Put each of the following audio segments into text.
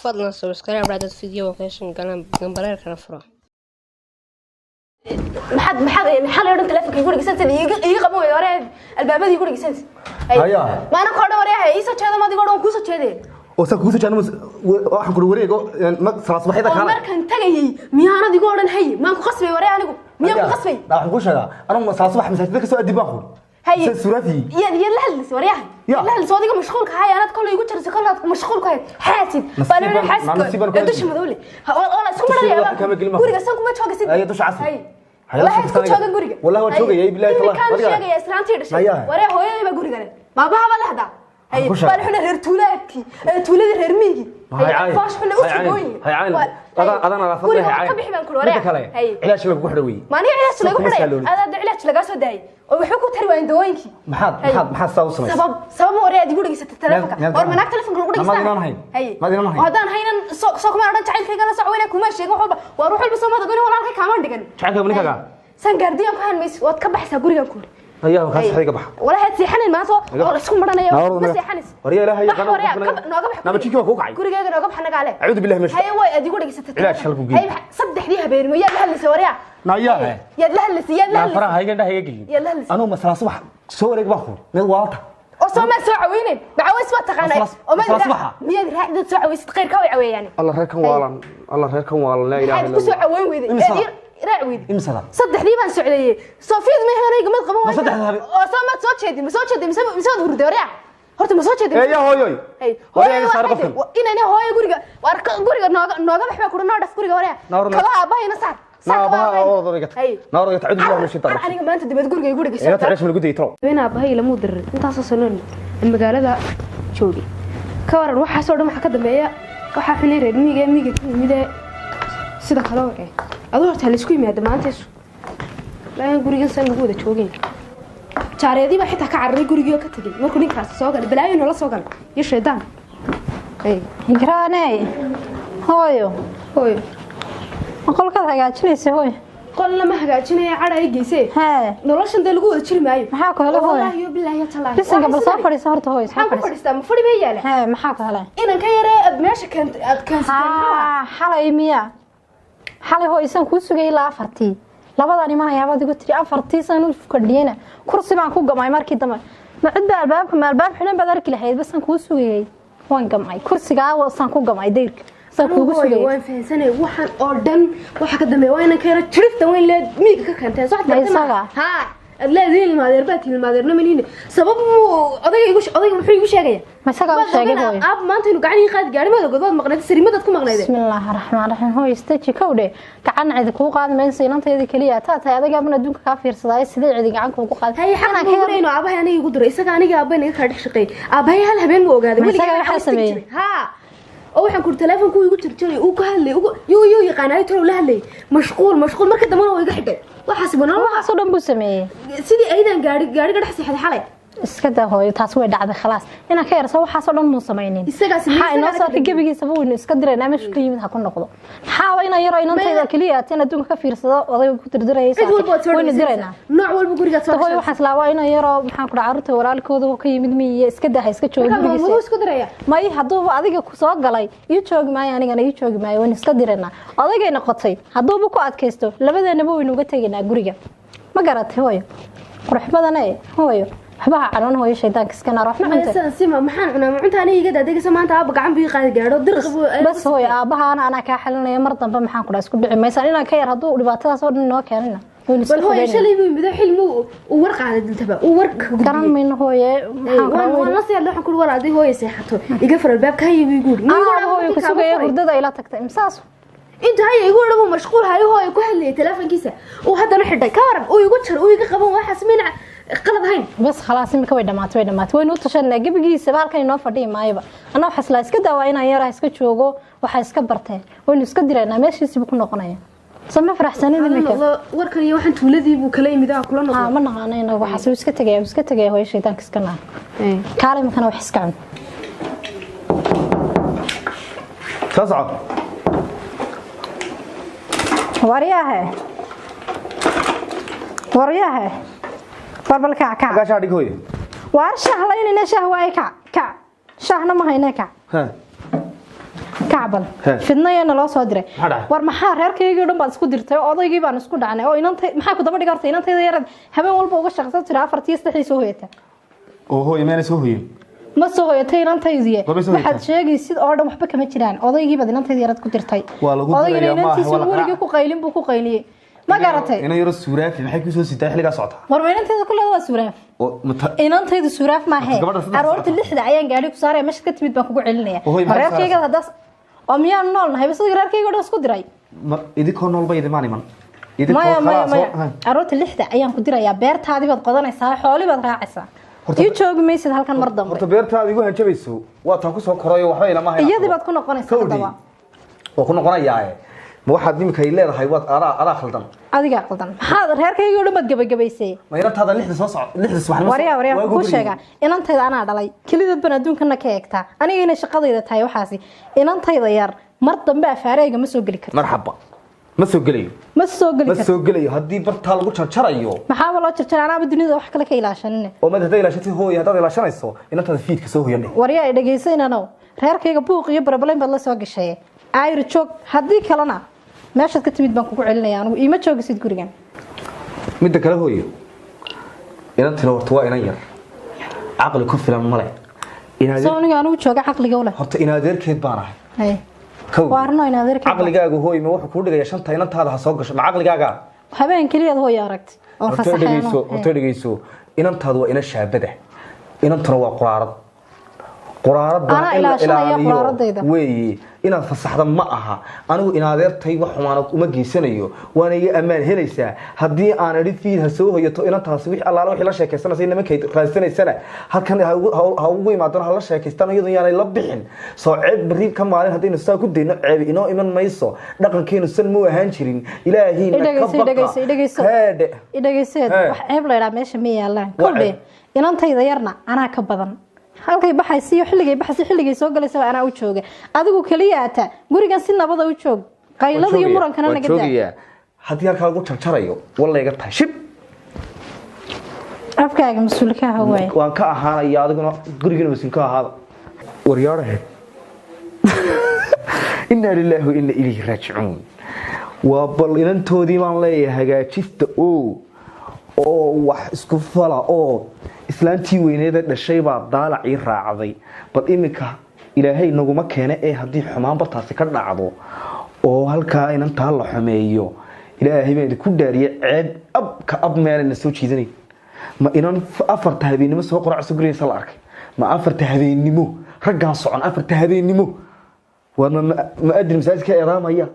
فضلا سبسكرايب بعد الفيديو وكيشن قنبلير كان فرا محل يورن تلفك يقول لك سنتي يقبو يورين البابا يقول لك سنتي هيا ما انا كوردو وريها ايسا jeedo ma digo ku soo jeeday oo sa ku soo jeedo waxaan ku wareego ma salaas waxayda kala markan tagayay miyaana digo oran hay ma ku qasbay waree anigu miyaa ku qasbay waxaan ku sheegaa anigu salaas wax masaajidka ka soo adib baan هي سورتي يا لا هلس وريها لا هلس وديك مشغول كهاي انا كل يقول جرس كل مشغول كهاي حاسد فانا حاسد ادش مدولي والله اسكو مريا غوريغا سان كما جوغسيد اي دوش عصر waxaad ku joogan guriga والله waa joogay billahi taala kan sheegay islaantii dhashay waree hooyadii ba guriga leh baabaha baa la hada hay bal xuna reer tuulaadkii tuuladii reer miigi faash xuna u sugooyin hay caan adana la fadlay hay caan hay ilaash lagu xidhay maani ilaash lagu xidhay aad ilaash laga soo daayay oo wuxuu ku tari waan dawooyinkii maxaad soo sameeyay sabab waree adigu dhigisatay telefoonka war manaag telefoonka lagu dhigisay hay hadaan haynan soo kuma oran jacaylkayga la socwayna kuma sheego waxba war ruux walba soo madagona walaalkay kaama dhigan jacaylka maniga san gaardiyan ku han mees wad ka baxsaa guriga ku ayaa ka saxay ka bax wala had seexanin ma soo oo isku maranayo ma seexanis wariya ilaahay nooga bax nabadkii waa ku kacay gurigeega nooga bax naga leh acuud billahi mash hay way adigu dhigisatay ilaash halku geey saddexdii habeen ma yaad hadlaysa wariya naayaa yaad hadlaysa faraha hayga dhahay gelin yaad hadlaysa anu masala subax soo wareeg baa khul mid waata oo soo ma soo caweyneen bacaweys waa taqaanay oo ma miyad raacdad soo caweysad qeyrka way caweeyaan Allah reerkan waalan la ilaaha illa ku soo caweyn weeyday راعويد إمسلا صدق لي بان سعودية صوفيد ما هنا يقمد قبوا ما صدق هذا ما تصوت مسود هرد وريع هرت مسود شدي إيه هوي هوي صار قفل إن أنا هوي قريقة قريقة نوقع بحنا كنا نعرف قريقة وريع كلها باي نصار نابها نار تعود بالله من الشيطان أنا ما أنت دبت قريقة قريقة لا تعيش من الجودة يترو وين أبهي لمودر أنت أصلا المقالة ذا شوقي كوارن وح صار ما حكذا بيا وح حنير ميجا سيدا خلاص adoo horta la isku yimaado maanteesu laan guriga san lagu wada joogay jaareedii ba xitaa ka carray guriga ka tagay markuu ninkaas soo galay balaayo la soo galay iyo sheedaan igraanay hooyo qolka hagaajinaysa hooyo qol lama hagaajinaya caday geysay noloshan dee lagu wada jiri maayo maxaa ku helay hooyo wallahi billahi taala bisinka bal soo fadhiisa horta hooyo soo fadhiista ma fadhi bay yaala maxaa ku helay inan ka yaree meesha kan xalay miya xalay hooysan ku sugay ilaa 4tii labada niman ayaa adigu tiri 4tii sano fadhiyana kursi baan ku gamay markii dambe ma cid albaab xiran baad arki lahayd bas aan ku sugay waan gamay kursiga waan ku gamay deyrka san kugu sugay waan fahansanay waxaan oo dhan waxa ka dambeeyay waa inaan ka yara jirifta weyn leed miiga ka kantay soo xigta ha adleedin maadeer baatiin maadeerna maniin sabab odayga wuxuu igu sheegay ma isaga u sheegay hooyo aab maanta inuu gacan qaad gaarimaada godood maqnayd sariimada ku maqnayd bismillaahir rahmaanir rahiim hooyo istaji kawdhe gacan cid ku qaad meesha inanteeda kaliya taatay adaga abna adduunka ka fiirsaday sidii cid gacan ku qaad hay xaqna ka horeyno aabahay aniga igu diray isaga aniga aabay naga ka dhig shaqay aabahay hal habeen ma ogaaday weligaa waxa sameeyay ha oo waxaan ku telefoonku igu tirtiray uu ka hadlay uu yaqaanay tolo la hadlay mashquul marka damana way iga xigay waxaas banaan waxa soo dhan buu sameeyay sidii aydan gaariga dhex saxday xalay iska daa hooyo taas way dhacday khalaas ina ka yarso waxa soo dhan muu sameeynin ha inoo soo gabigiisa buu iska direena meesha ka yimid ha ku noqdo maxaa ina yaro inanteeda kaliya teen adduunka ka fiirsado odayga ku dirdiraysa way direena nooc walba guriga soo hooyo waxa islaawa ina yaro maxaan ku carruurta walaalkooda ka yimid miye iska daa iska joogo gurigiisa isku diraya may hadduu adiga ku soo galay iyo joogi maayo anigana iyo joogi maayo waan iska direena odayga noqotay hadduu ku adkaysto labadeenaba way nuga tageynaa guriga ma garatay hooyo qurux badan hooyo waxba canon hooyo shaydaanka iska naar waxna cunta sima maxaan cunaa cunta aniga iga daadaysa maanta aab gacan bii qaad gaadho dirqab bas hooyo aabahaana ana ka xalinaya mar dambe maxaan ku dhaas ku dhici maysan inaan ka yar hadduu dhibaatadaas oo dhan noo keenina bal hooyo shalay buu mid xilmu uu war qaaday diltaba uu war garan min hooyo waan la sii waxaan ku waraaday hooyo seexato iga far albaabka hayay guuri hooyo ku sugaya hurdada ila tagtay imsaas انت هاي يقول له مشغول هاي هو يقول لي تلفون كيسه وهذا نحدي كارن ويقول ويقى قبون waxa sameeyna qalad hayn bas khalaas imika way dhamaatay waynu tashanay gabigiisa baalkan inoo fadhiyo maayba ana waxa isla iska daawaa inaan yara iska joogo waxa iska bartay waynu iska direynaa meeshiisa ku noqonaya sama faraxsanida imika warkan iyo waxaan tuuladii buu kala yimid kula noqon ma naqaanayna waxa iska tagay hooyo shaydaanka iska naar kaalay makana wax iska cun تصعد ورياه بربل كع قاش هادي هوي وارشه لين شهواي كع شهنا ما هينا كع ها kacbal fidnayna loo soo diray war maxaa reerkayga dhan baad isku dirtay odaygii baan isku dhacnay oo inanta maxaa ku daba dhigtay inantayda yarad habeen walba uga shaqaysan jiray 4 soo hoyata oo hooy meena soo hoyin ma soo hoyatay inantaydiye waxaad sheegaysid oo dhan waxba kama jiraan odaygii baad inantayda yarad ku dirtay odaygii inantiisa wariga ku qaylin buu ku qayliyay ma garatay inay yaro suuraaf maxay ku soo siday xilliga socota war inantayda kulada waa suuraaf oo inantayda suuraaf ma ahay aroorta 6 ayaan gaari ku saaray meesha ka timid baan kugu celinaya reerkayga hadaas oo miyaan nool nahay bas reerkayga dhan isku diray idinko nool bay idimaan iman maya aroorta 6 ayaan ku dirayaa beertaadii baad qodanaysaa xooli baad raacaysaa ii joogi maysid halkan mar dambe horta beertaadii igu hanjabayso waa taan ku soo korayo waxba ilama hayo iyadii baad ku noqonaysaa hadaba oo ku noqonayaa ma waxaad nimka leedahay waad ara khaldan adiga qaldan maxaad reerkayga oo dhamad gabagabaysay ma inantaada 6 soo socod 6 subaxnimo wariya ku sheega inantayda anaa dhalay kaliya ban adduunkana ka eegta aniga inay shaqadayda tahay waxaasi inantayda yar mar dambe afaarayga ma soo gali karto marxaba ma soo galayo hadii barta lagu jarjarayo maxaa loo jarjaraa anaba dunida wax kale ka ilaashanine oo mad haday ilaashatay hooyo hadaad ilaashanayso inantaada fiidka soo hoyanay wariya dhageysaynaano reerkayga buuq iyo barabalayn baad la soo gashay ayr joog hadii kalena meeshaad ka timid baan kugu celinaya anigu ima joogisid gurigan mid kale hooyo inantina horta waa inan yar aqli ku filan male aniga anigu jooga caqliga wala horta inaadeerkeed baan ahay waarno inaadeerkeed caqligaagu hooyo ma wuxuu ku dhigaya shanta inantaada ha soo gasho ma caqligaaga habeen kaliya hooyo aragti oo fasaxayno horta dhageyso inantaadu waa ina shaabada inantuna waa quraarad ana ilaaliyo weey inaad fasaxda ma aha anigu inaadeertay wax xumaanad uma geysanayo waana iga amaan helaysaa hadii aan idhi fiid ha soo hoyato inantaas wixii allaala wixii la sheekaysanaysa nimankay raasanaysana halkan ha ugu imaadana ha la sheekaystaan iyadoo yaanay la bixin soo ceeb bari ka maalin hadaynu saa ku dayno ceeb inoo iman mayso dhaqankeenu san mu ahaan jirin ilaahiina ka baqa idhageyseed wax ceeb la yiraahdo meesha ma yaalaan kulbe inantayda yarna anaa ka badan halkay baxaysiyo xilligay soo galaysa ana u jooga adigu kaliya ata gurigan si nabada u joog qaylada iyo murankana naga daa hadii halka lagu jarjarayo walayga taashib afkaaga mas'uulka ah way waan ka ahaanaya adiguna gurigan mas'uulka ahaada waryaarahe inna lillahi wa inna ilayhi raaji'un waa bal inantoodii baan leeyahay hagaajista oo wax isku fala oo islaantii weyneeda dhashay baa daalacii raacday bal imika ilaahay naguma keena ee hadii xumaan bartaasi ka dhacdo oo halka inantaa la xumeeyo ilaahay baa ku dhaariye ceeb ab meelna soo jiidanay ma inan afarta habeenimo soo qoracso guriyada la arkay ma afarta habeenimo raggan socon afarta habeenimo waa ma adri masaajidka eedaamaya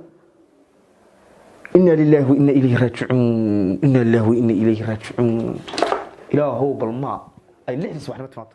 inna lillahi wa inna ilayhi raaji'un inna lillahi wa inna ilayhi raaji'un ilaahu balma ay lixdiis waxna timaado